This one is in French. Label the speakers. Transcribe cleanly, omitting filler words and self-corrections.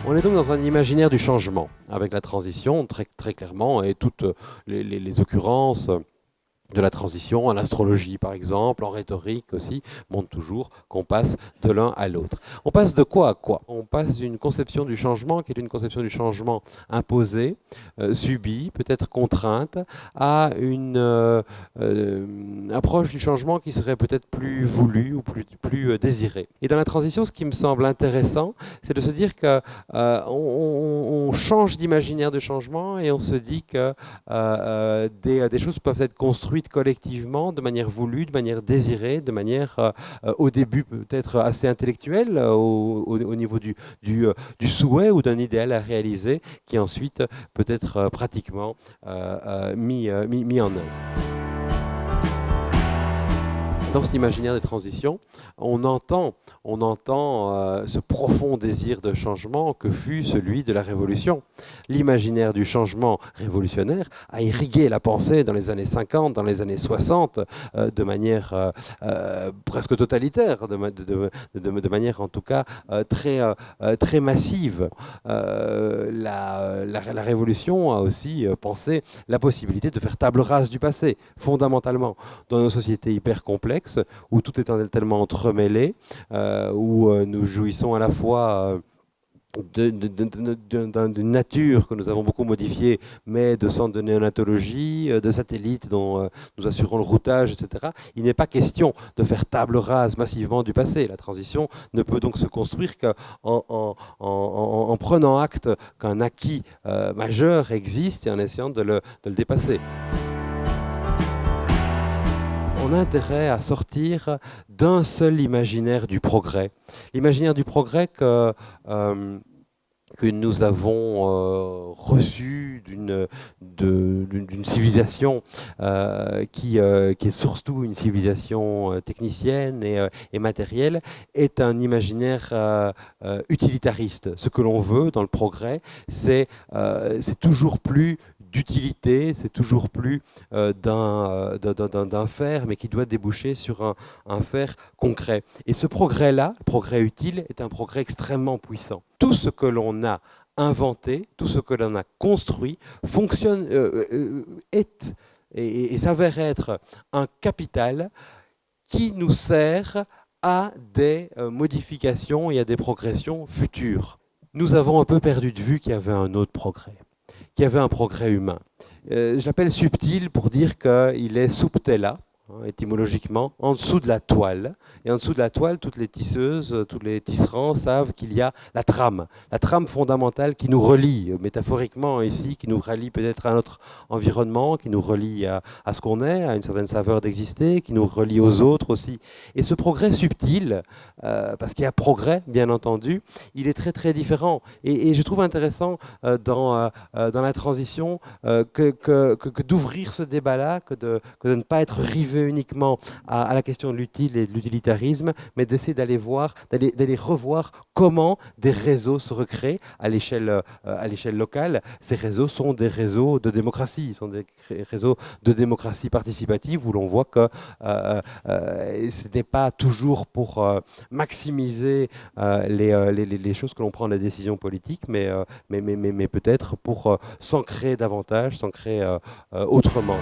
Speaker 1: On est donc dans un imaginaire du changement, avec la transition, très clairement, et toutes les occurrences de la transition, en astrologie par exemple, en rhétorique aussi, montrent toujours qu'on passe de l'un à l'autre. On passe de quoi à quoi? On passe d'une conception du changement, qui est une conception du changement imposée, subie, peut-être contrainte, à une approche du changement qui serait peut-être plus voulue ou plus désirée. Et dans la transition, ce qui me semble intéressant, c'est de se dire que on change d'imaginaire de changement et on se dit que des choses peuvent être construites collectivement, de manière voulue, de manière désirée, de manière au début peut-être assez intellectuelle, au niveau du souhait ou d'un idéal à réaliser, qui ensuite peut être pratiquement mis en œuvre. Dans cet imaginaire des transitions, on entend ce profond désir de changement que fut celui de la Révolution. L'imaginaire du changement révolutionnaire a irrigué la pensée dans les années 50, dans les années 60, de manière presque totalitaire, de manière en tout cas très massive. La Révolution a aussi pensé la possibilité de faire table rase du passé, fondamentalement, dans nos sociétés hyper complexes, où tout est tellement entremêlé, où nous jouissons à la fois d'une nature que nous avons beaucoup modifiée, mais de centres de néonatologie, de satellites dont nous assurons le routage, etc. Il n'est pas question de faire table rase massivement du passé. La transition ne peut donc se construire qu'en prenant acte qu'un acquis majeur existe et en essayant de le dépasser. On a intérêt à sortir d'un seul imaginaire du progrès. L'imaginaire du progrès que nous avons reçu d'une civilisation qui est surtout une civilisation technicienne et matérielle, est un imaginaire utilitariste. Ce que l'on veut dans le progrès, c'est toujours plus d'utilité, c'est toujours plus d'un faire, mais qui doit déboucher sur un faire concret. Et ce progrès-là, le progrès utile, est un progrès extrêmement puissant. Tout ce que l'on a inventé, tout ce que l'on a construit, fonctionne, est et s'avère être un capital qui nous sert à des modifications et à des progressions futures. Nous avons un peu perdu de vue qu'il y avait un autre progrès, qu'il y avait un progrès humain. Je l'appelle subtil pour dire qu'il est subtella, étymologiquement, en dessous de la toile. Et en dessous de la toile, toutes les tisseuses, tous les tisserands savent qu'il y a la trame fondamentale qui nous relie, métaphoriquement ici, qui nous relie peut-être à notre environnement, qui nous relie à ce qu'on est, à une certaine saveur d'exister, qui nous relie aux autres aussi. Et ce progrès subtil, parce qu'il y a progrès, bien entendu, il est très très différent. Et je trouve intéressant dans la transition que d'ouvrir ce débat-là, que de ne pas être rivé uniquement à la question de l'utile et de l'utilitarisme, mais d'essayer d'aller revoir comment des réseaux se recréent à l'échelle locale. Ces réseaux sont des réseaux de démocratie, sont des réseaux de démocratie participative où l'on voit que ce n'est pas toujours pour maximiser les choses que l'on prend dans les décisions politiques, mais peut-être pour s'ancrer davantage, s'ancrer autrement.